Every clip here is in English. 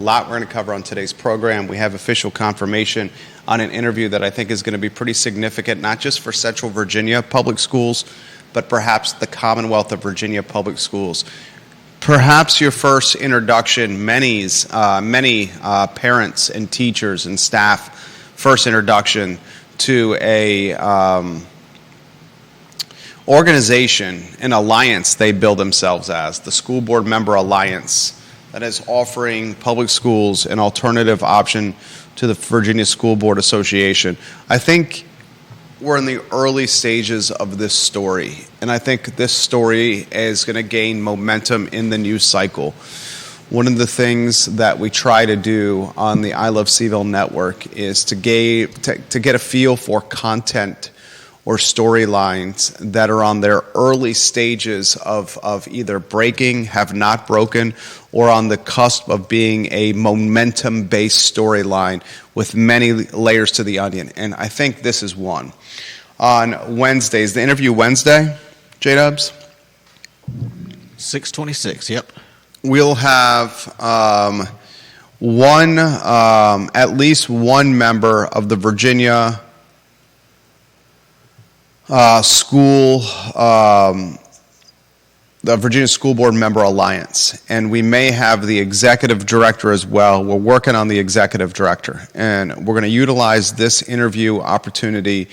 lot we're going to cover on today's program. We have official confirmation on an interview that I think is going to be pretty significant, not just for Central Virginia public schools, but perhaps the Commonwealth of Virginia public schools. Perhaps your first introduction, many parents and teachers and staff, first introduction to a organization, an alliance they build themselves as, the School Board Member Alliance, that is offering public schools an alternative option to the Virginia School Board Association. I think we're in the early stages of this story, and I think this story is going to gain momentum in the news cycle. One of the things that we try to do on the I Love CVille Network is to get a feel for content or storylines that are on their early stages of either breaking, have not broken, or on the cusp of being a momentum-based storyline with many layers to the onion. And I think this is one. On Wednesdays, the interview Wednesday, J-Dubs? 6:26, yep. We'll have at least one member of the Virginia the Virginia School Board Member Alliance, and we may have the executive director as well. We're working on the executive director, and we're going to utilize this interview opportunity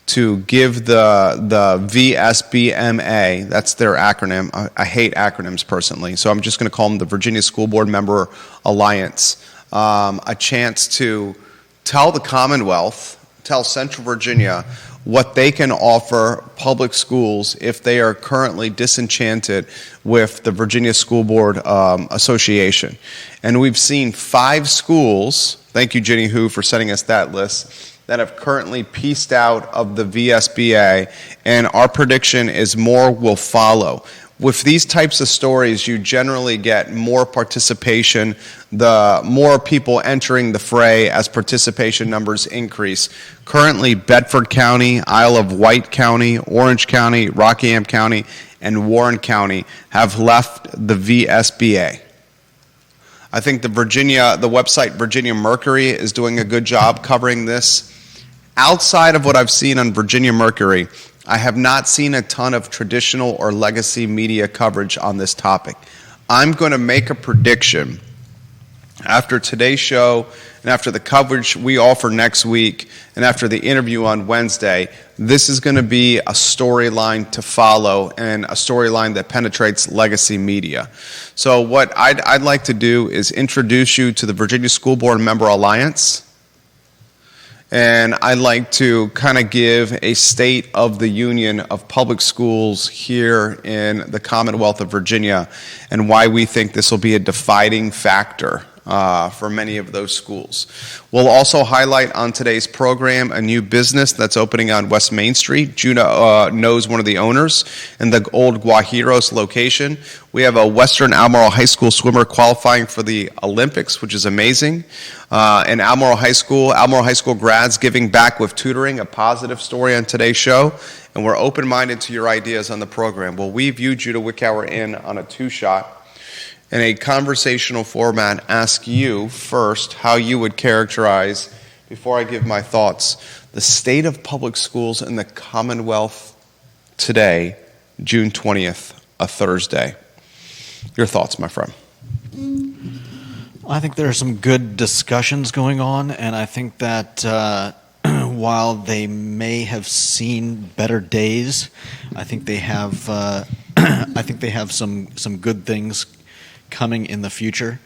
to give the VSBMA, that's their acronym. I hate acronyms personally, so I'm just going to call them the Virginia School Board Member Alliance, a chance to tell the Commonwealth, tell Central Virginia what they can offer public schools if they are currently disenchanted with the Virginia School Board Association. And we've seen 5 schools, thank you Jenny Hu for sending us that list, that have currently pieced out of the VSBA, and our prediction is more will follow. With these types of stories, you generally get more participation, the more people entering the fray as participation numbers increase. Currently, Bedford County, Isle of Wight County, Orange County, Rockingham County, and Warren County have left the VSBA. I think the website Virginia Mercury is doing a good job covering this. Outside of what I've seen on Virginia Mercury, I have not seen a ton of traditional or legacy media coverage on this topic. I'm going to make a prediction after today's show and after the coverage we offer next week and after the interview on Wednesday. This is going to be a storyline to follow and a storyline that penetrates legacy media. So what I'd like to do is introduce you to the Virginia School Board Member Alliance. And I'd like to kind of give a state of the union of public schools here in the Commonwealth of Virginia and why we think this will be a defining factor for many of those schools. We'll also highlight on today's program a new business that's opening on West Main Street. Juna knows one of the owners in the old Guajiros location. We have a Western Albemarle High School swimmer qualifying for the Olympics, which is amazing. And Albemarle High School grads giving back with tutoring, a positive story on today's show. And we're open-minded to your ideas on the program. Well, we viewed Judah Wickower in on a 2-shot. In a conversational format, ask you first how you would characterize, before I give my thoughts, the state of public schools in the Commonwealth today, June 20th, a Thursday. Your thoughts, my friend. I think there are some good discussions going on, and I think that while they may have seen better days, I think they have some good things coming in the future.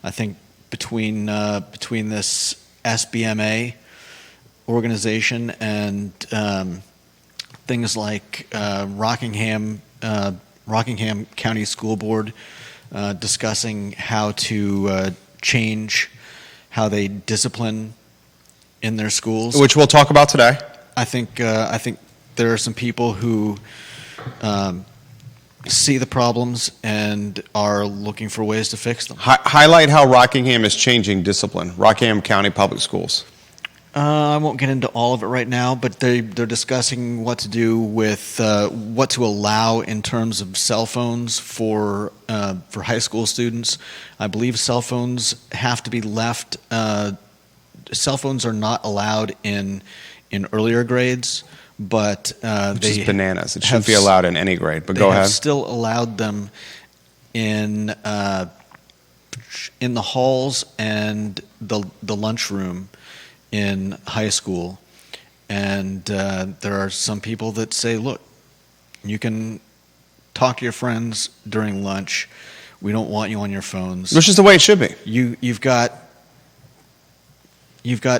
I think between this SBMA organization and things like Rockingham County School Board discussing how to change how they discipline in their schools, which we'll talk about today. I think there are some people who see the problems and are looking for ways to fix them. Highlight how Rockingham is changing discipline, Rockingham County Public Schools. I won't get into all of it right now, but they're discussing what to do with what to allow in terms of cell phones for high school students. I believe cell phones have to be left. Cell phones are not allowed in earlier grades, but Which is bananas. It shouldn't be allowed in any grade. But go ahead. They have still allowed them in the halls and the lunchroom in high school, and there are some people that say, look, you can talk to your friends during lunch. We don't want you on your phones. Which is the way it should be. You've got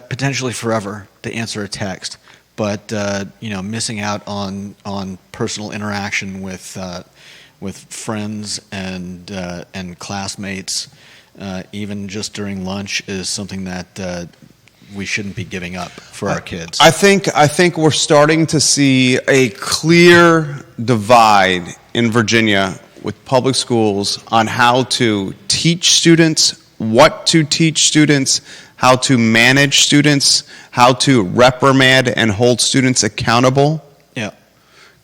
potentially forever to answer a text, but missing out on personal interaction with friends and classmates, even just during lunch, is something that we shouldn't be giving up for our kids. I think we're starting to see a clear divide in Virginia with public schools on how to teach students, what to teach students, how to manage students, how to reprimand and hold students accountable. Yeah.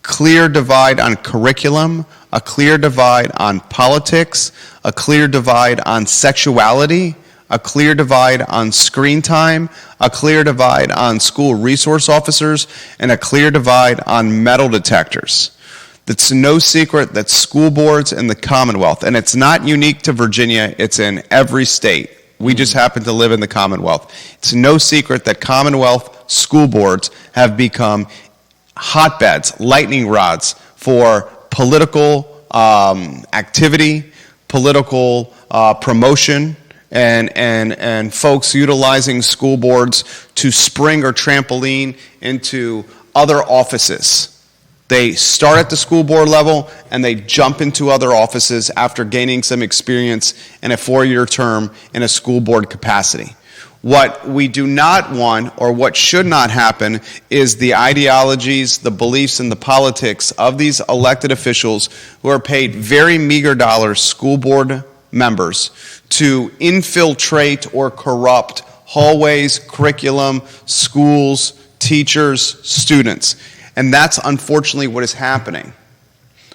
Clear divide on curriculum, a clear divide on politics, a clear divide on sexuality, a clear divide on screen time, a clear divide on school resource officers, and a clear divide on metal detectors. It's no secret that school boards in the Commonwealth, and it's not unique to Virginia, it's in every state. We just happen to live in the Commonwealth. It's no secret that Commonwealth school boards have become hotbeds, lightning rods for political activity, political promotion, and folks utilizing school boards to spring or trampoline into other offices. They start at the school board level and they jump into other offices after gaining some experience in a 4-year term in a school board capacity. What we do not want, or what should not happen, is the ideologies, the beliefs, and the politics of these elected officials who are paid very meager dollars, school board members, to infiltrate or corrupt hallways, curriculum, schools, teachers, students. And that's unfortunately what is happening.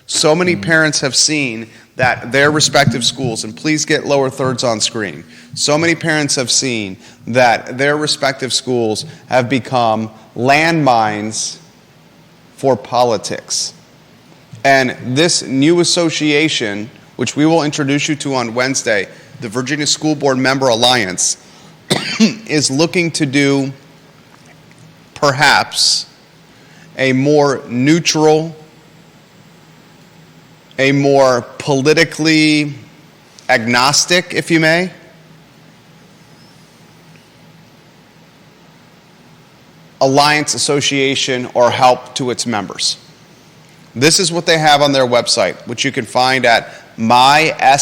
So many parents have seen that their respective schools, and please get lower thirds on screen, so many parents have seen that their respective schools have become landmines for politics. And this new association, which we will introduce you to on Wednesday, the Virginia School Board Member Alliance, is looking to do perhaps a more neutral, a more politically agnostic, if you may, alliance association or help to its members. This is what they have on their website, which you can find at mysbma.org.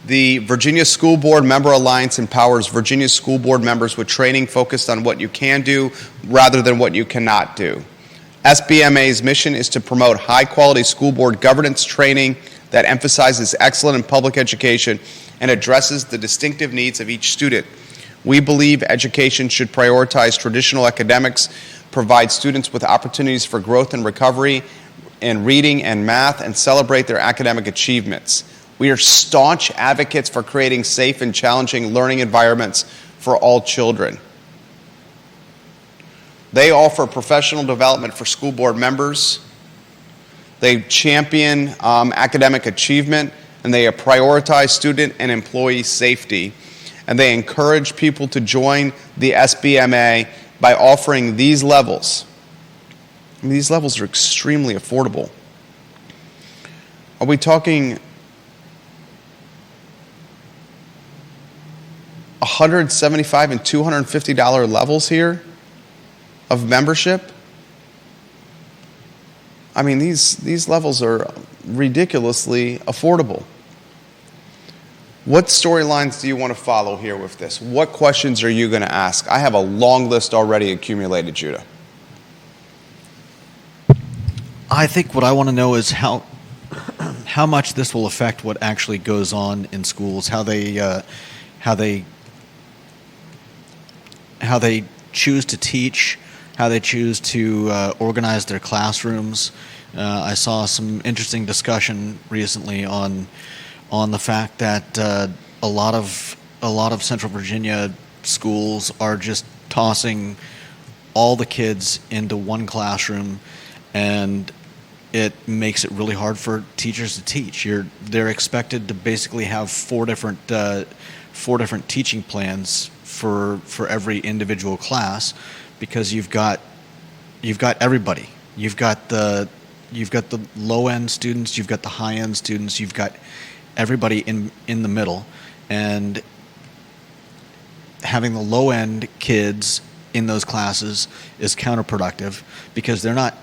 The Virginia School Board Member Alliance empowers Virginia school board members with training focused on what you can do rather than what you cannot do. SBMA's mission is to promote high-quality school board governance training that emphasizes excellent public education and addresses the distinctive needs of each student. We believe education should prioritize traditional academics, provide students with opportunities for growth and recovery in reading and math, and celebrate their academic achievements. We are staunch advocates for creating safe and challenging learning environments for all children. They offer professional development for school board members. They champion academic achievement, and they prioritize student and employee safety. And they encourage people to join the SBMA by offering these levels. I mean, these levels are extremely affordable. Are we talking $175 and $250 levels here of membership? I mean, these levels are ridiculously affordable. What storylines do you want to follow here with this? What questions are you going to ask? I have a long list already accumulated, Judah. I think what I want to know is how much this will affect what actually goes on in schools, how they choose to teach, how they choose to organize their classrooms. I saw some interesting discussion recently on the fact that a lot of Central Virginia schools are just tossing all the kids into one classroom, and it makes it really hard for teachers to teach. They're expected to basically have four different teaching plans for every individual class, because you've got everybody. You've got the low end students, you've got the high end students, you've got everybody in the middle, and having the low end kids in those classes is counterproductive, because they're not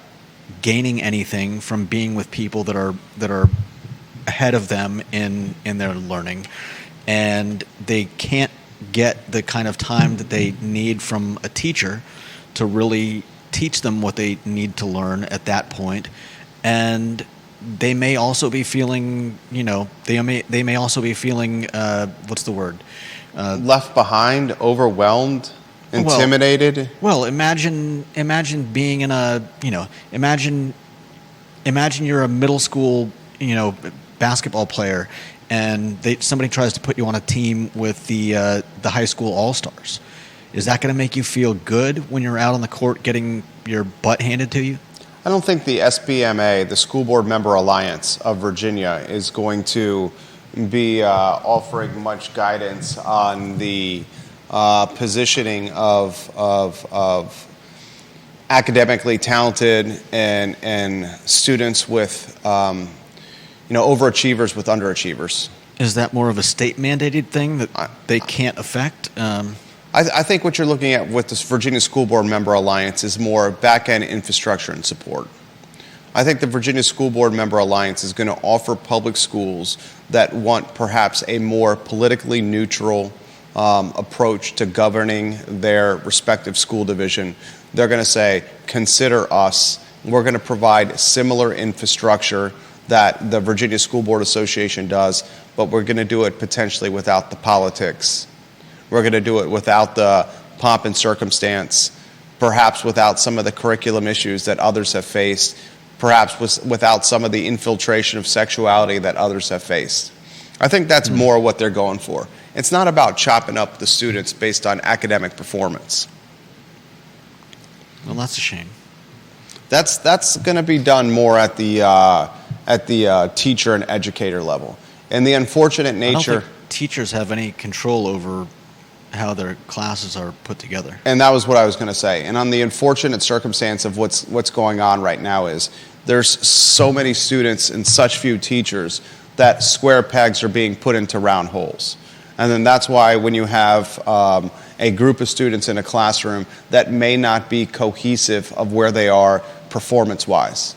gaining anything from being with people that are ahead of them in their learning, and they can't get the kind of time that they need from a teacher to really teach them what they need to learn at that point. And they may also be feeling, they may also be feeling, what's the word? Left behind, overwhelmed, intimidated. Well, imagine being in imagine you're a middle school, basketball player, and somebody tries to put you on a team with the high school all-stars. Is that going to make you feel good when you're out on the court getting your butt handed to you? I don't think the SBMA, the School Board Member Alliance of Virginia, is going to be offering much guidance on the positioning of academically talented and students with overachievers with underachievers. Is that more of a state mandated thing that they can't affect? I think what you're looking at with this Virginia School Board Member Alliance is more back-end infrastructure and support. I think the Virginia School Board Member Alliance is going to offer public schools that want perhaps a more politically neutral approach to governing their respective school division. They're going to say, consider us. We're going to provide similar infrastructure that the Virginia School Board Association does, but we're going to do it potentially without the politics. We're going to do it without the pomp and circumstance, perhaps without some of the curriculum issues that others have faced, perhaps without some of the infiltration of sexuality that others have faced. I think that's more what they're going for. It's not about chopping up the students based on academic performance. Well, that's a shame. That's going to be done more at the teacher and educator level. And the unfortunate nature... I don't think teachers have any control over how their classes are put together. And that was what I was going to say. And on the unfortunate circumstance of what's going on right now is there's so many students and such few teachers that square pegs are being put into round holes. And then that's why when you have a group of students in a classroom that may not be cohesive of where they are performance-wise.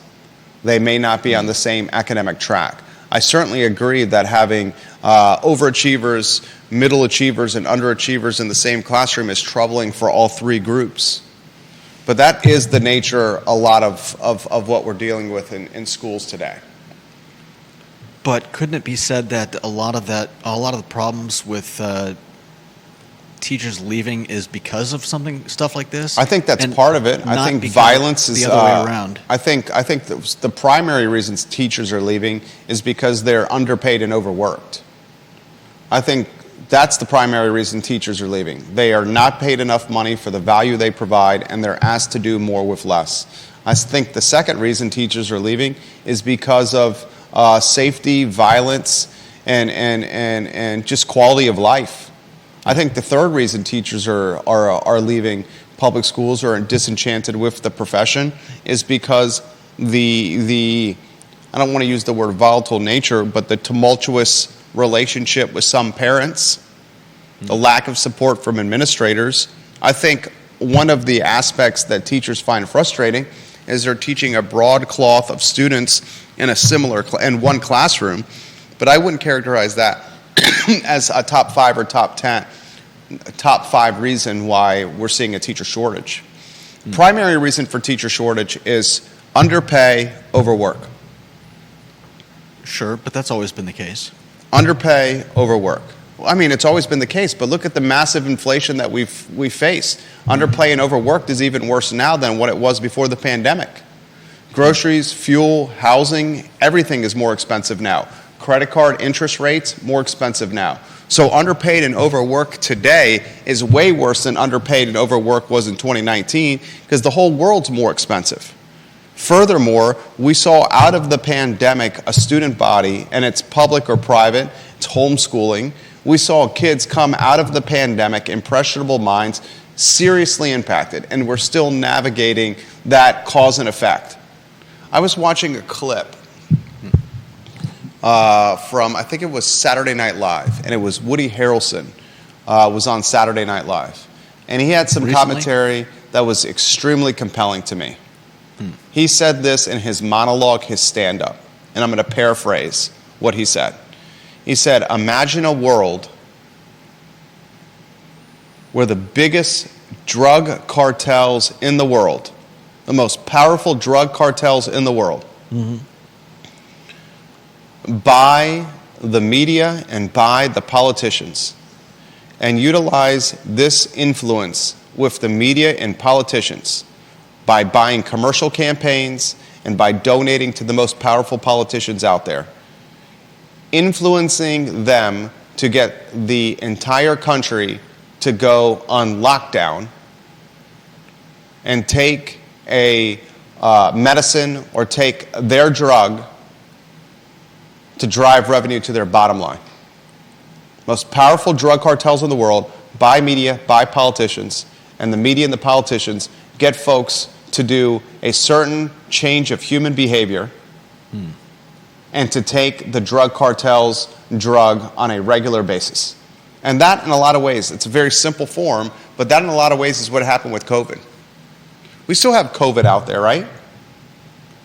They may not be on the same academic track. I certainly agree that having overachievers, middle achievers, and underachievers in the same classroom is troubling for all three groups. But that is the nature, a lot of what we're dealing with in schools today. But couldn't it be said that a lot of the problems with teachers leaving is because of stuff like this? I think that's part of it. I think violence is the other way around. I think the primary reasons teachers are leaving is because they're underpaid and overworked. I think that's the primary reason teachers are leaving. They are not paid enough money for the value they provide, and they're asked to do more with less. I think the second reason teachers are leaving is because of safety, violence, and just quality of life. I think the third reason teachers are leaving public schools or are disenchanted with the profession is because the I don't want to use the word volatile nature, but the tumultuous relationship with some parents, the lack of support from administrators. I think one of the aspects that teachers find frustrating is they're teaching a broad cloth of students in in one classroom, but I wouldn't characterize that as a top 5 or top 10, top 5 reason why we're seeing a teacher shortage. Primary reason for teacher shortage is underpay, overwork. Sure, but that's always been the case. Underpay, overwork. I mean, it's always been the case, but look at the massive inflation that we face. Underpay and overworked is even worse now than what it was before the pandemic. Groceries, fuel, housing, everything is more expensive now. Credit card interest rates, more expensive now. So underpaid and overworked today is way worse than underpaid and overworked was in 2019 because the whole world's more expensive. Furthermore, we saw out of the pandemic a student body, and it's public or private, it's homeschooling. We saw kids come out of the pandemic, impressionable minds, seriously impacted, and we're still navigating that cause and effect. I was watching a clip from, I think it was Saturday Night Live, and it was Woody Harrelson was on Saturday Night Live. And he had some Recently? commentary that was extremely compelling to me. He said this in his monologue, his stand-up, and I'm going to paraphrase what he said. He said, imagine a world where the biggest drug cartels in the world, the most powerful drug cartels in the world, buy the media and buy the politicians and utilize this influence with the media and politicians by buying commercial campaigns and by donating to the most powerful politicians out there, influencing them to get the entire country to go on lockdown and take a medicine or take their drug to drive revenue to their bottom line. Most powerful drug cartels in the world buy media, buy politicians, and the media and the politicians get folks to do a certain change of human behavior and to take the drug cartel's drug on a regular basis. And that, in a lot of ways, it's a very simple form, but that in a lot of ways is what happened with COVID. We still have COVID out there, right?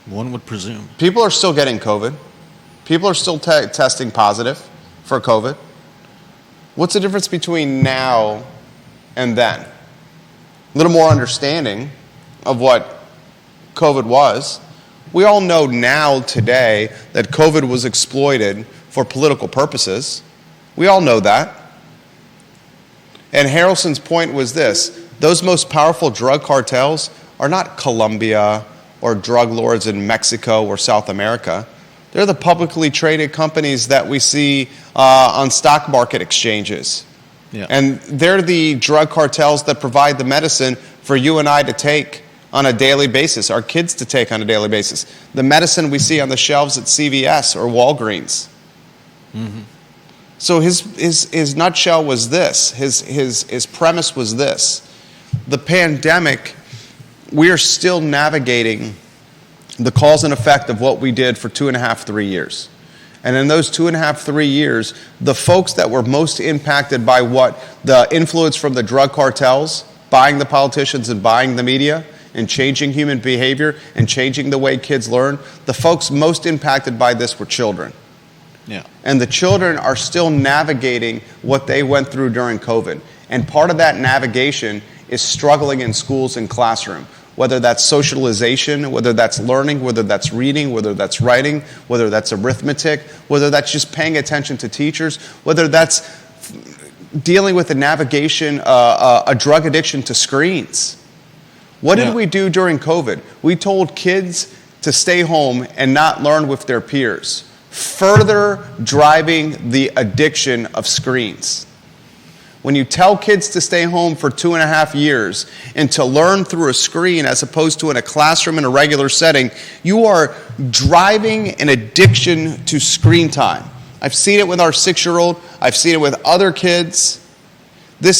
One would presume. People are still getting COVID. People are still testing positive for COVID. What's the difference between now and then? A little more understanding of what COVID was. We all know now today that COVID was exploited for political purposes. We all know that. And Harrelson's point was this: those most powerful drug cartels are not Colombia or drug lords in Mexico or South America. They're the publicly traded companies that we see on stock market exchanges. Yeah. And they're the drug cartels that provide the medicine for you and I to take on a daily basis, our kids to take on a daily basis. The medicine we see on the shelves at CVS or Walgreens. So his nutshell was this, his premise was this: the pandemic, we are still navigating the cause and effect of what we did for 2.5, 3 years. And in those 2.5, 3 years, the folks that were most impacted by what the influence from the drug cartels, buying the politicians and buying the media, and changing human behavior and changing the way kids learn, the folks most impacted by this were children. Yeah. And the children are still navigating what they went through during COVID. And part of that navigation is struggling in schools and classroom, whether that's socialization, whether that's learning, whether that's reading, whether that's writing, whether that's arithmetic, whether that's just paying attention to teachers, whether that's dealing with the navigation, a drug addiction to screens. What did we do during COVID? We told kids to stay home and not learn with their peers, further driving the addiction of screens. When you tell kids to stay home for 2.5 years and to learn through a screen as opposed to in a classroom in a regular setting, you are driving an addiction to screen time. I've seen it with our 6-year-old. I've seen it with other kids. I've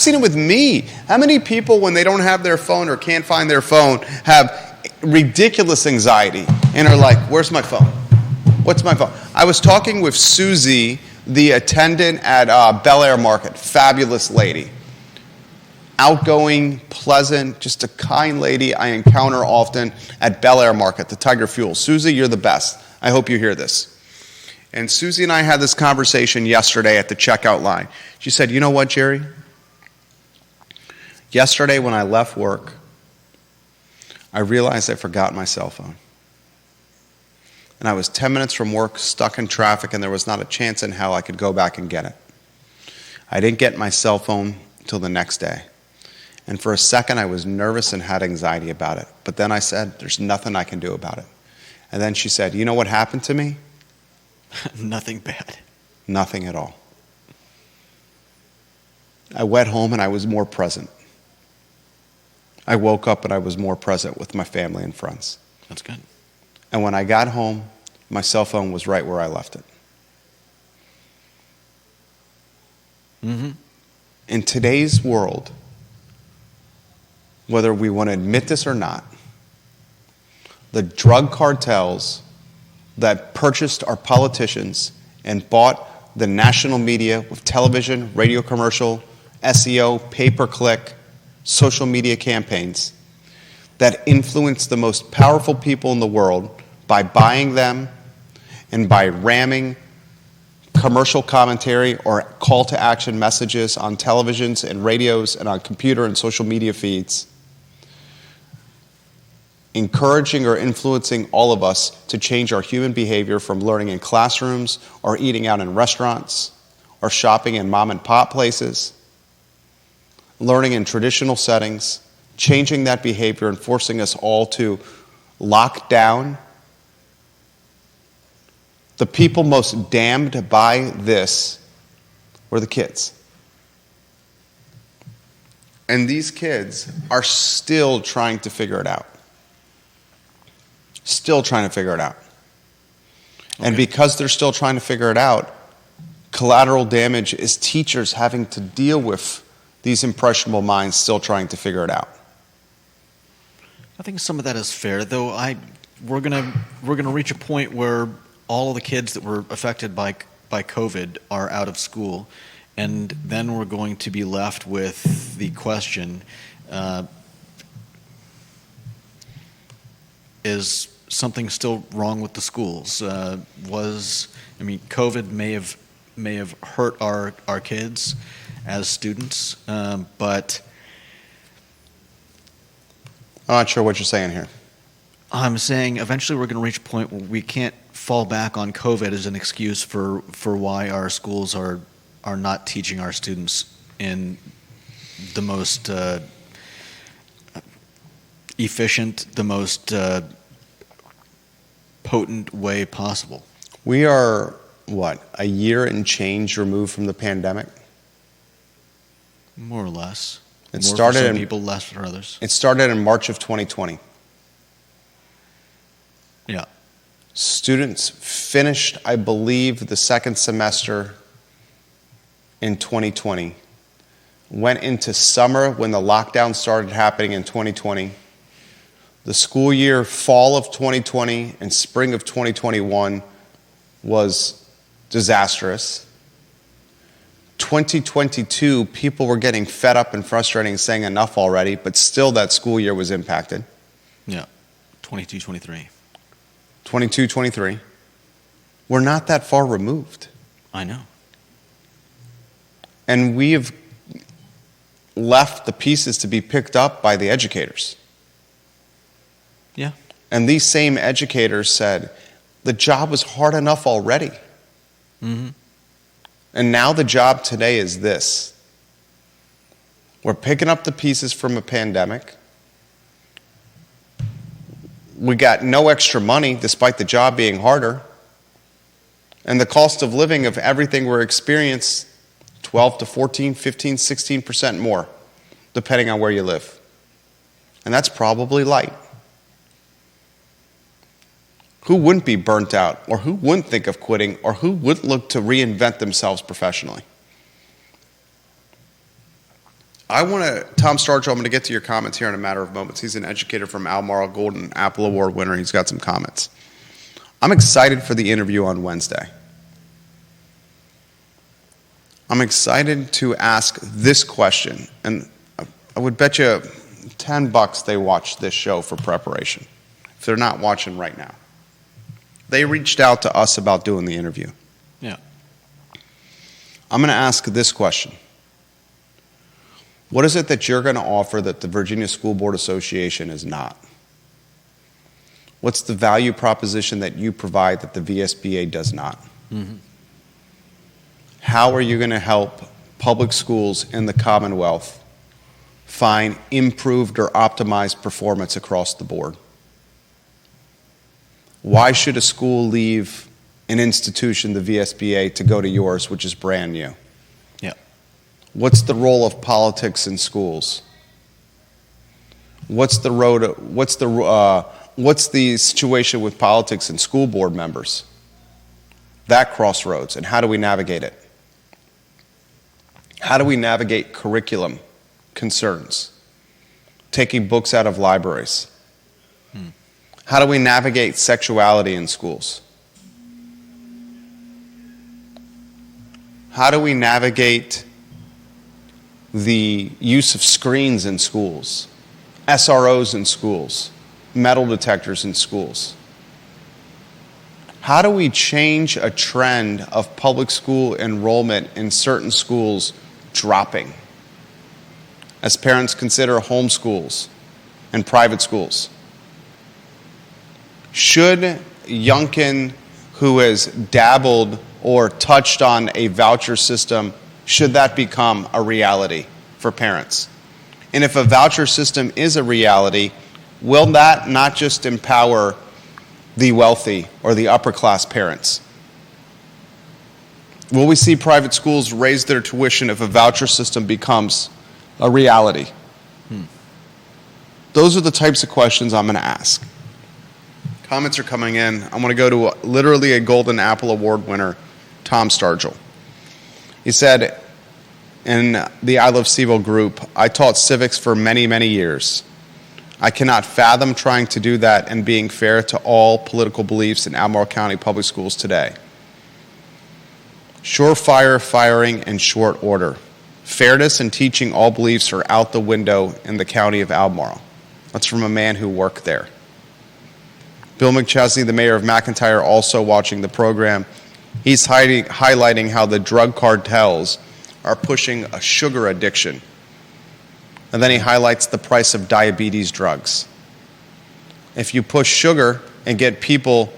seen it with me. How many people, when they don't have their phone or can't find their phone, have ridiculous anxiety and are like, where's my phone? What's my phone? I was talking with Susie, the attendant at Bel Air Market, fabulous lady. Outgoing, pleasant, just a kind lady I encounter often at Bel Air Market, the Tiger Fuel. Susie, you're the best. I hope you hear this. And Susie and I had this conversation yesterday at the checkout line. She said, you know what, Jerry? Yesterday when I left work, I realized I forgot my cell phone. and I was 10 minutes from work, stuck in traffic, and there was not a chance in hell I could go back and get it. I didn't get my cell phone till the next day. And for a second, I was nervous and had anxiety about it. But then I said, there's nothing I can do about it. And then she said, you know what happened to me? Nothing bad. Nothing at all. I went home and I was more present. I woke up and I was more present with my family and friends. That's good. And when I got home, my cell phone was right where I left it. Mm-hmm. In today's world, whether we want to admit this or not, the drug cartels that purchased our politicians and bought the national media with television, radio commercial, SEO, pay-per-click, social media campaigns that influenced the most powerful people in the world by buying them and by ramming commercial commentary or call to action messages on televisions and radios and on computer and social media feeds, encouraging or influencing all of us to change our human behavior from learning in classrooms or eating out in restaurants or shopping in mom and pop places, learning in traditional settings, changing that behavior and forcing us all to lock down. The people most damned by this were the kids. And these kids are still trying to figure it out. Still trying to figure it out. Okay. And because they're still trying to figure it out, collateral damage is teachers having to deal with these impressionable minds still trying to figure it out. I think some of that is fair, though. We're gonna reach a point where all of the kids that were affected by COVID are out of school, and then we're going to be left with the question: is something still wrong with the schools? COVID may have hurt our kids as students, but I'm not sure what you're saying here. I'm saying eventually we're going to reach a point where we can't fall back on COVID as an excuse for why our schools are not teaching our students in the most efficient, the most potent way possible. We are, a year and change removed from the pandemic? More or less. It More started for some in people, less for others. It started in March of 2020. Yeah. Students finished, I believe, the second semester in 2020. Went into summer when the lockdown started happening in 2020. The school year, fall of 2020 and spring of 2021 was disastrous. 2022, people were getting fed up and frustrated and saying enough already, but still that school year was impacted. Yeah, 22, 23. 22, 23. We're not that far removed. I know. And we have left the pieces to be picked up by the educators. Yeah. And these same educators said, the job was hard enough already. Mm-hmm. And now the job today is this. We're picking up the pieces from a pandemic. We got no extra money despite the job being harder. And the cost of living of everything we're experiencing, 12 to 14, 15, 16% more, depending on where you live. And that's probably light. Who wouldn't be burnt out, or who wouldn't think of quitting, or who wouldn't look to reinvent themselves professionally? Tom Stargell, I'm going to get to your comments here in a matter of moments. He's an educator from Albemarle, Golden Apple Award winner. He's got some comments. I'm excited for the interview on Wednesday. I'm excited to ask this question, and I would bet you $10 they watch this show for preparation, if they're not watching right now. They reached out to us about doing the interview. Yeah. I'm going to ask this question. What is it that you're going to offer that the Virginia School Board Association is not? What's the value proposition that you provide that the VSBA does not? Mm-hmm. How are you going to help public schools in the Commonwealth find improved or optimized performance across the board? Why should a school leave an institution, the VSBA, to go to yours, which is brand new? Yeah. What's the role of politics in schools? What's the situation with politics and school board members? That crossroads, and how do we navigate it? How do we navigate curriculum concerns? Taking books out of libraries. How do we navigate sexuality in schools? How do we navigate the use of screens in schools, SROs in schools, metal detectors in schools? How do we change a trend of public school enrollment in certain schools dropping as parents consider homeschools and private schools? Should Youngkin, who has dabbled or touched on a voucher system, should that become a reality for parents? And if a voucher system is a reality, will that not just empower the wealthy or the upper class parents? Will we see private schools raise their tuition if a voucher system becomes a reality? Those are the types of questions I'm going to ask. Comments are coming in. I'm going to go to literally a Golden Apple Award winner, Tom Stargell. He said, in the I Love CVille group, I taught civics for many, many years. I cannot fathom trying to do that and being fair to all political beliefs in Albemarle County Public Schools today. Surefire firing in short order. Fairness and teaching all beliefs are out the window in the county of Albemarle. That's from a man who worked there. Bill McChesney, the mayor of McIntyre, also watching the program. He's highlighting how the drug cartels are pushing a sugar addiction. And then he highlights the price of diabetes drugs. If you push sugar and get people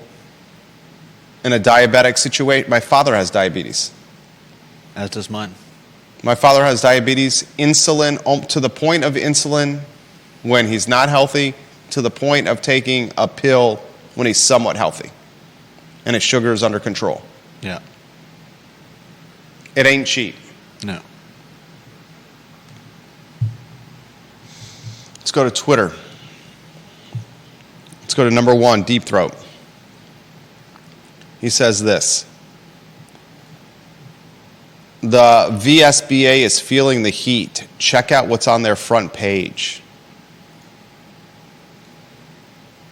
in a diabetic situation, my father has diabetes. As does mine. My father has diabetes, insulin, to the point of insulin when he's not healthy, to the point of taking a pill when he's somewhat healthy and his sugar is under control. Yeah. It ain't cheap. No. Let's go to Twitter. Let's go to number one, Deep Throat. He says this: the VSBA is feeling the heat. Check out what's on their front page.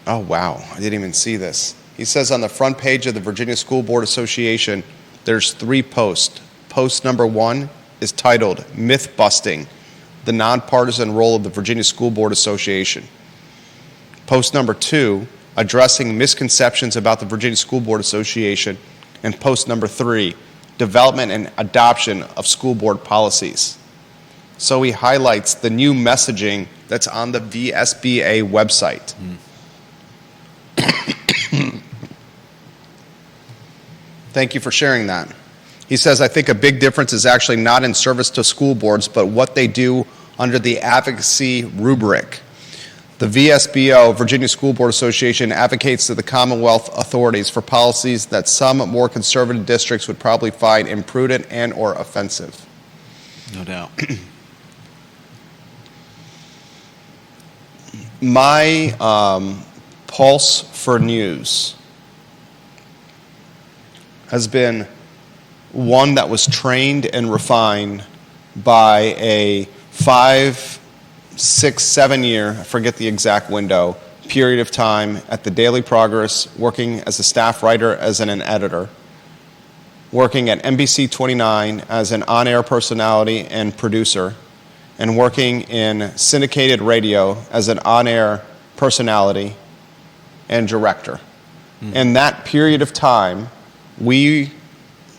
Oh, wow. I didn't even see this. He says on the front page of the Virginia School Board Association, there's 3 posts. Post number 1 is titled Myth Busting, the Nonpartisan Role of the Virginia School Board Association. Post number 2, Addressing Misconceptions about the Virginia School Board Association. And post number 3, Development and Adoption of School Board Policies. So he highlights the new messaging that's on the VSBA website. Thank you for sharing that. He says, I think a big difference is actually not in service to school boards, but what they do under the advocacy rubric. The VSBO, Virginia School Board Association, advocates to the Commonwealth authorities for policies that some more conservative districts would probably find imprudent and or offensive. No doubt. My pulse for news has been one that was trained and refined by a 5, 6, 7 year, I forget the exact window, period of time at the Daily Progress, working as a staff writer, as an editor, working at NBC 29 as an on-air personality and producer, and working in syndicated radio as an on-air personality and director. In that period of time, we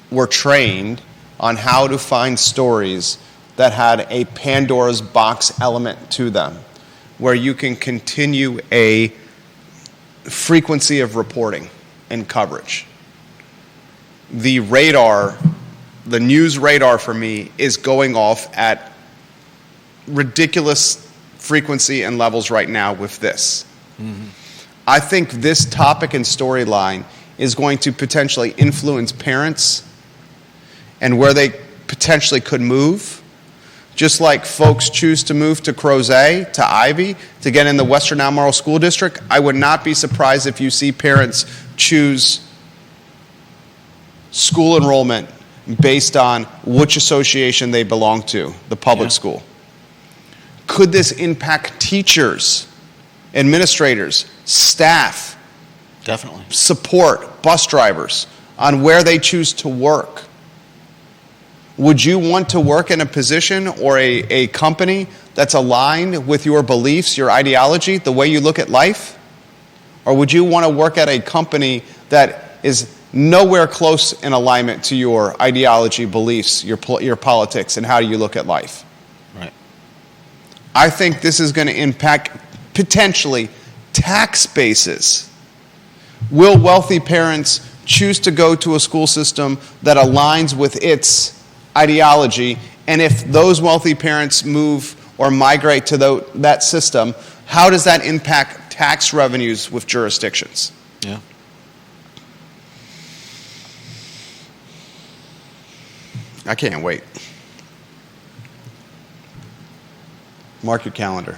were trained on how to find stories that had a Pandora's box element to them, where you can continue a frequency of reporting and coverage. The radar, the news radar for me, is going off at ridiculous frequency and levels right now with this. Mm-hmm. I think this topic and storyline is going to potentially influence parents and where they potentially could move. Just like folks choose to move to Crozet, to Ivy, to get in the Western Albemarle School District, I would not be surprised if you see parents choose school enrollment based on which association they belong to, the public school. Could this impact teachers, administrators, staff, definitely, support, bus drivers, on where they choose to work? Would you want to work in a position or a company that's aligned with your beliefs, your ideology, the way you look at life? Or would you want to work at a company that is nowhere close in alignment to your ideology, beliefs, your politics, and how do you look at life? Right. I think this is going to impact, potentially, tax bases. Will wealthy parents choose to go to a school system that aligns with its ideology? And if those wealthy parents move or migrate to that system, how does that impact tax revenues with jurisdictions? Yeah. I can't wait. Mark your calendar.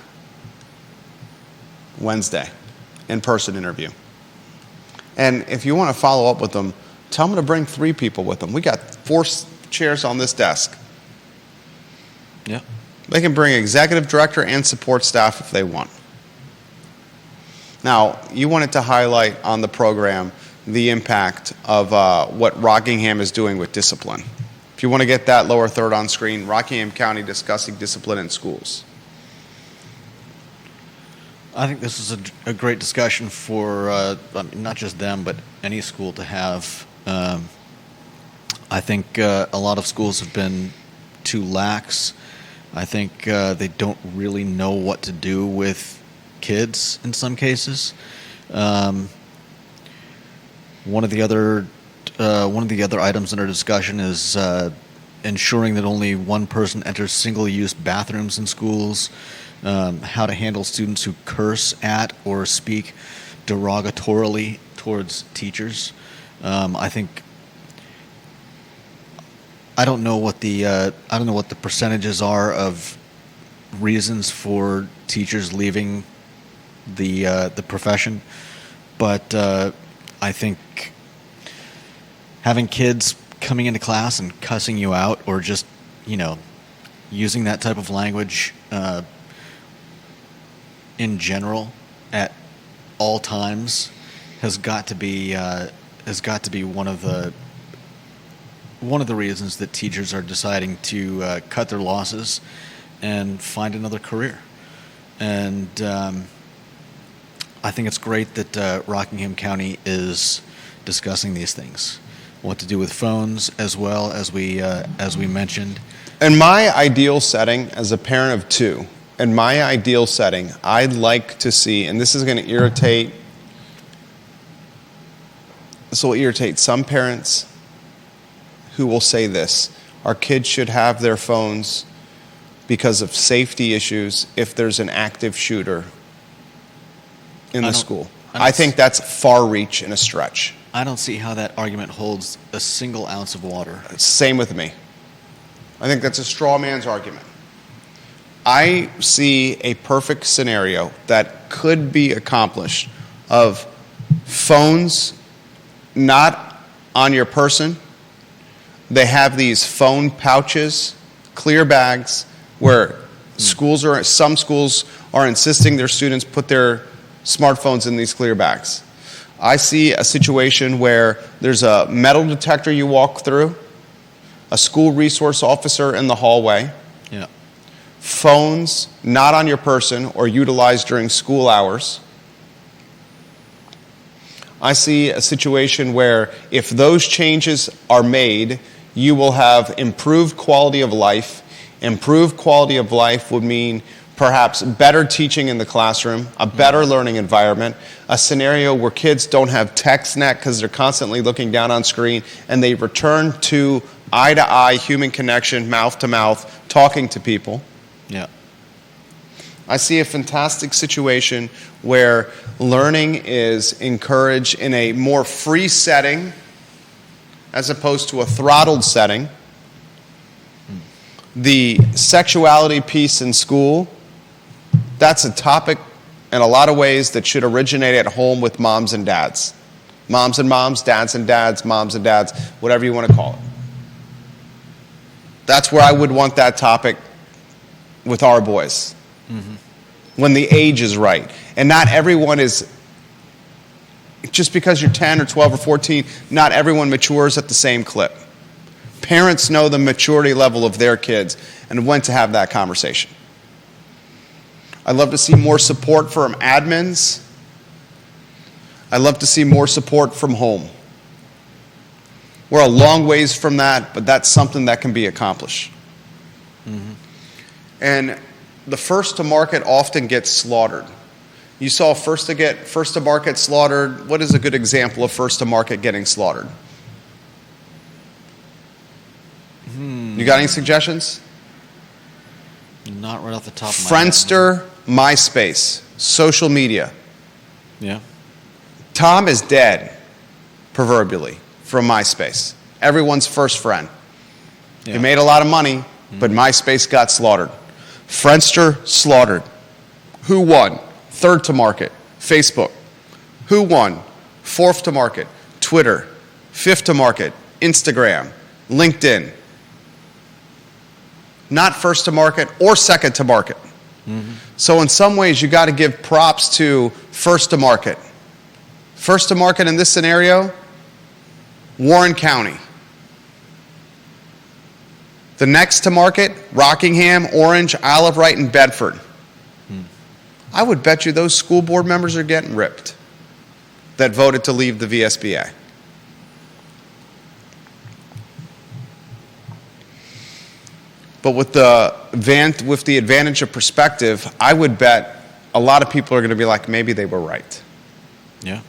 Wednesday, in-person interview. And if you want to follow up with them, tell them to bring 3 people with them. We got 4 chairs on this desk. Yeah. They can bring executive director and support staff if they want. Now, you wanted to highlight on the program the impact of what Rockingham is doing with discipline. If you want to get that lower third on screen, Rockingham County discussing discipline in schools. I think this is a great discussion for not just them, but any school to have. I think a lot of schools have been too lax. I think they don't really know what to do with kids in some cases. One of the other items in our discussion is ensuring that only one person enters single-use bathrooms in schools. How to handle students who curse at or speak derogatorily towards teachers. I don't know what the percentages are of reasons for teachers leaving the profession, but I think having kids coming into class and cussing you out, or just using that type of language in general at all times has got to be one of the reasons that teachers are deciding to cut their losses and find another career. And I think it's great that Rockingham County is discussing these things, what to do with phones, as well as we mentioned. In my ideal setting, as a parent of 2, in my ideal setting, I'd like to see, and this is going to irritate some parents who will say this: our kids should have their phones because of safety issues if there's an active shooter in the school. I think that's far reach and a stretch. I don't see how that argument holds a single ounce of water. Same with me. I think that's a straw man's argument. I see a perfect scenario that could be accomplished of phones not on your person. They have these phone pouches, clear bags, where some schools are insisting their students put their smartphones in these clear bags. I see a situation where there's a metal detector you walk through, a school resource officer in the hallway, phones not on your person or utilized during school hours. I see a situation where if those changes are made, you will have improved quality of life. Improved quality of life would mean perhaps better teaching in the classroom, a better learning environment, a scenario where kids don't have text net because they're constantly looking down on screen, and they return to eye-to-eye human connection, mouth-to-mouth, talking to people. Yeah. I see a fantastic situation where learning is encouraged in a more free setting as opposed to a throttled setting. The sexuality piece in school, that's a topic in a lot of ways that should originate at home with moms and dads. Moms and moms, dads and dads, moms and dads, whatever you want to call it. That's where I would want that topic with our boys. When the age is right. And not everyone is, just because you're 10 or 12 or 14, not everyone matures at the same clip. Parents know the maturity level of their kids and when to have that conversation. I'd love to see more support from admins. I'd love to see more support from home. We're a long ways from that, but that's something that can be accomplished. And the first to market often gets slaughtered. You saw first to market slaughtered. What is a good example of first to market getting slaughtered? You got any suggestions? Not right off the top of my head. Friendster, MySpace, social media. Yeah. Tom is dead, proverbially, from MySpace. Everyone's first friend. Yeah. He made a lot of money, but MySpace got slaughtered. Friendster, slaughtered. Who won? Third to market, Facebook. Who won? Fourth to market, Twitter. Fifth to market, Instagram, LinkedIn. Not first to market or second to market. So in some ways, you got to give props to first to market. First to market in this scenario, Warren County. The next to market, Rockingham, Orange, Isle of Wight, and Bedford. I would bet you those school board members are getting ripped that voted to leave the VSBA. But with the advantage of perspective, I would bet a lot of people are going to be like, maybe they were right. Yeah.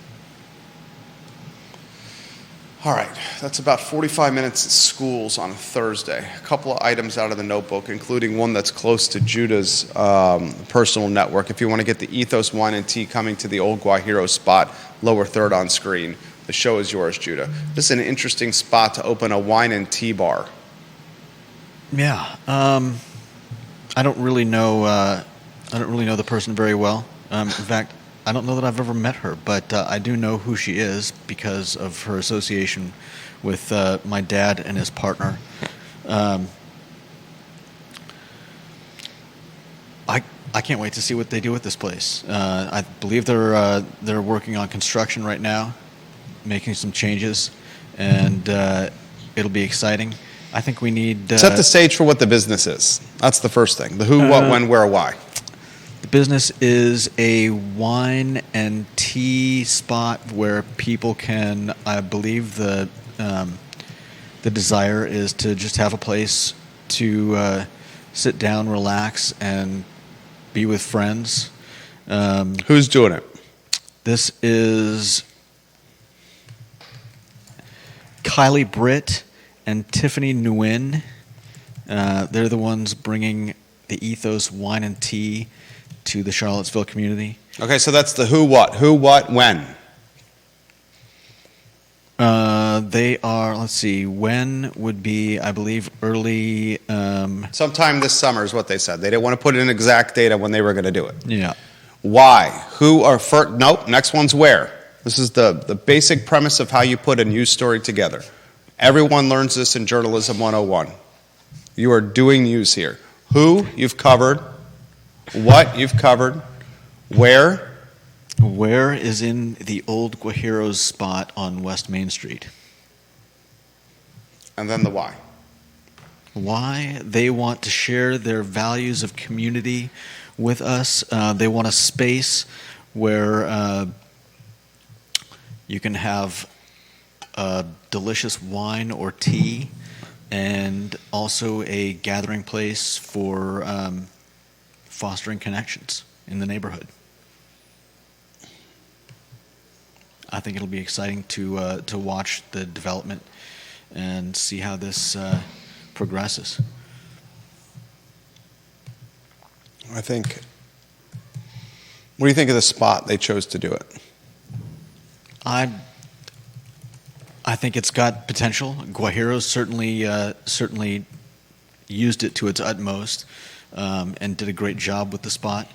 All right, that's about 45 minutes at schools on a Thursday. A couple of items out of the notebook, including one that's close to Judah's personal network. If you want to get the Ethos Wine and Tea coming to the old Guajiros spot, lower third on screen, the show is yours, Judah. This is an interesting spot to open a wine and tea bar. Yeah. I don't really know the person very well. In fact, I don't know that I've ever met her, but I do know who she is because of her association with my dad and his partner. I can't wait to see what they do with this place. I believe they're working on construction right now, making some changes, and it'll be exciting. I think we need set the stage for what the business is. That's the first thing. The who, what, when, where, why. The business is a wine and tea spot where people can, I believe the desire is to just have a place to sit down, relax, and be with friends. Who's doing it? This is Kylie Britt and Tiffany Nguyen. They're the ones bringing the Ethos Wine and Tea to the Charlottesville community. Okay, so that's the who, what, when. They are, let's see, when would be, I believe, early... Sometime this summer is what they said. They didn't want to put in exact data when they were going to do it. Yeah. Why? Who are first? Nope, next one's where. This is the basic premise of how you put a news story together. Everyone learns this in Journalism 101. You are doing news here. Who, you've covered. What, you've covered. Where? Where is in the old Guajiros spot on West Main Street. And then the why. Why? They want to share their values of community with us. They want a space where you can have delicious wine or tea, and also a gathering place for fostering connections in the neighborhood. I think it'll be exciting to watch the development and see how this progresses. What do you think of the spot they chose to do it? I think it's got potential. Guajiros certainly used it to its utmost and did a great job with the spot.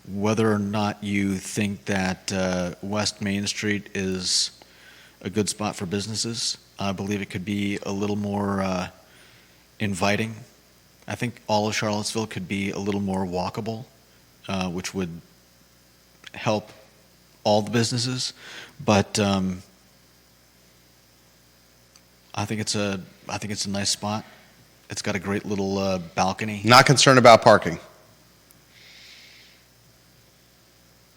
Whether or not you think that West Main Street is a good spot for businesses, I believe it could be a little more inviting. I think all of Charlottesville could be a little more walkable, which would help all the businesses. But I think it's a nice spot. It's got a great little balcony. Not concerned about parking.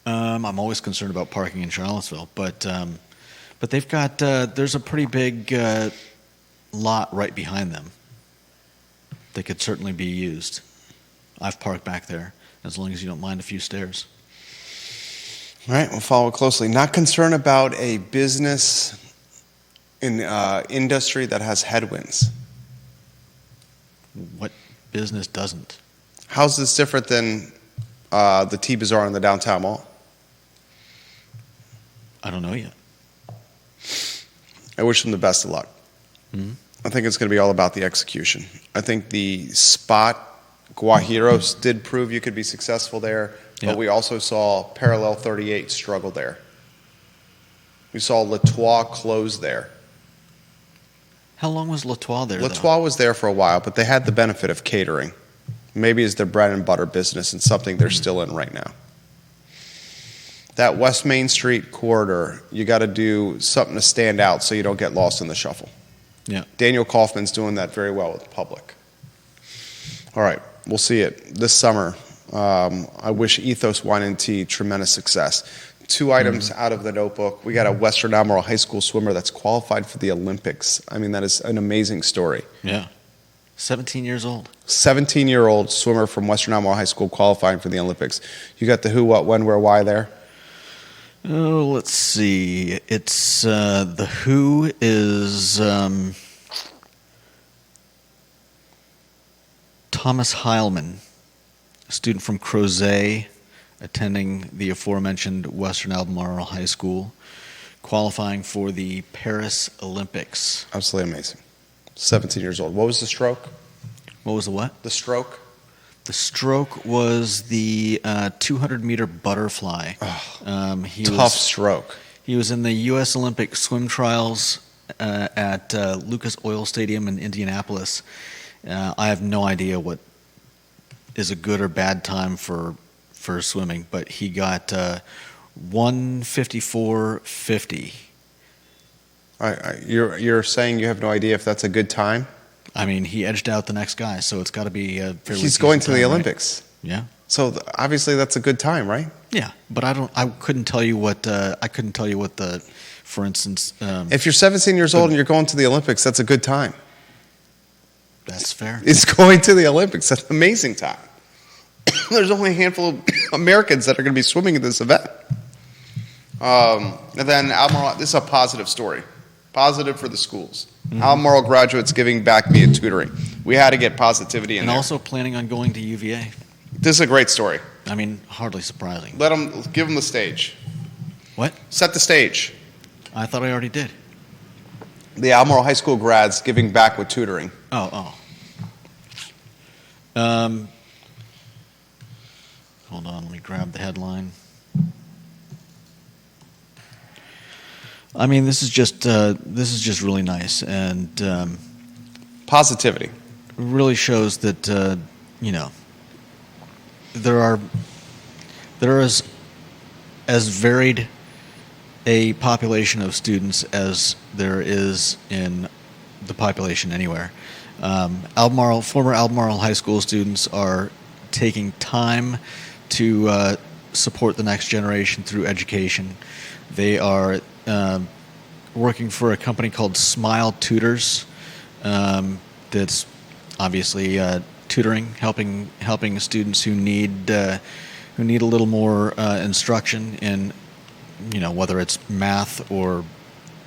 I'm always concerned about parking in Charlottesville, but they've got there's a pretty big lot right behind them that could certainly be used. I've parked back there, as long as you don't mind a few stairs. All right, we'll follow it closely. Not concerned about a business in industry that has headwinds. What business doesn't? How's this different than the T-Bazaar in the downtown mall? I don't know yet. I wish them the best of luck. Mm-hmm. I think it's going to be all about the execution. I think the spot, Guajiros, did prove you could be successful there, but we also saw Parallel 38 struggle there. We saw Latois close there. How long was Latois there? Latois was there for a while, but they had the benefit of catering. Maybe it's their bread and butter business and something they're still in right now. That West Main Street corridor, you got to do something to stand out so you don't get lost in the shuffle. Yeah. Daniel Kaufman's doing that very well with the public. All right, we'll see it this summer. I wish Ethos Wine and Tea tremendous success. 2 items out of the notebook. We got a Western Albemarle High School swimmer that's qualified for the Olympics. I mean, that is an amazing story. Yeah. 17 years old. 17-year-old swimmer from Western Albemarle High School qualifying for the Olympics. You got the who, what, when, where, why there? Oh, let's see. It's the who is Thomas Heilman, a student from Crozet, attending the aforementioned Western Albemarle High School, qualifying for the Paris Olympics. Absolutely amazing. 17 years old. What was the stroke? What was the what? The stroke? The stroke was the 200-meter butterfly. Tough stroke. He was in the U.S. Olympic swim trials at Lucas Oil Stadium in Indianapolis. I have no idea what is a good or bad time for swimming, but he got 1:54.50. You're saying you have no idea if that's a good time? I mean, he edged out the next guy, so it's got to be a fairly He's going to decent the time, Olympics. Right? Yeah. So obviously that's a good time, right? Yeah, but I couldn't tell you what the, for instance. If you're 17 years old and you're going to the Olympics, that's a good time. That's fair. It's going to the Olympics. That's an amazing time. There's only a handful of Americans that are going to be swimming in this event. And then Albemarle, this is a positive story. Positive for the schools. Mm-hmm. Albemarle graduates giving back via tutoring. We had to get positivity in and there. And also planning on going to UVA. This is a great story. I mean, hardly surprising. Give them the stage. What? Set the stage. I thought I already did. The Albemarle High School grads giving back with tutoring. Oh. Hold on, let me grab the headline. I mean, this is just really nice, and positivity really shows that there is as varied a population of students as there is in the population anywhere. Former Albemarle High School students are taking time to support the next generation through education. They are working for a company called Smile Tutors that's obviously tutoring, helping students who need a little more instruction in, whether it's math or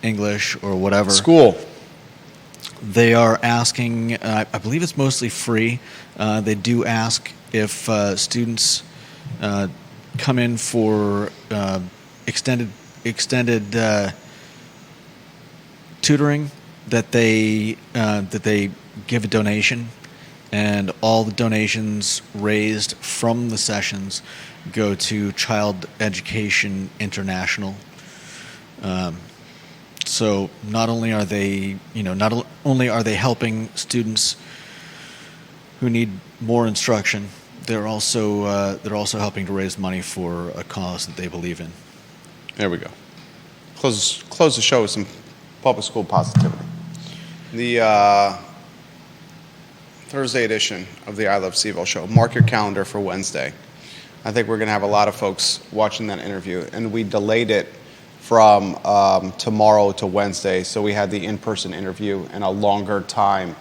English or whatever. School. They are asking, I believe it's mostly free. They do ask if students come in for extended tutoring, that they give a donation, and all the donations raised from the sessions go to Child Education International. So not only are they helping students who need more instruction, they're also helping to raise money for a cause that they believe in. There we go. Close the show with some public school positivity. The Thursday edition of the I Love CVille Show. Mark your calendar for Wednesday. I think we're going to have a lot of folks watching that interview, and we delayed it from tomorrow to Wednesday, so we had the in-person interview and a longer time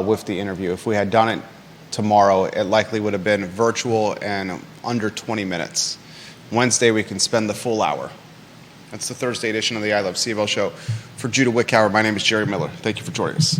with the interview. If we had done it tomorrow, it likely would have been virtual and under 20 minutes. Wednesday, we can spend the full hour. That's the Thursday edition of the I Love CVille Show. For Judah Wickower, my name is Jerry Miller. Thank you for joining us.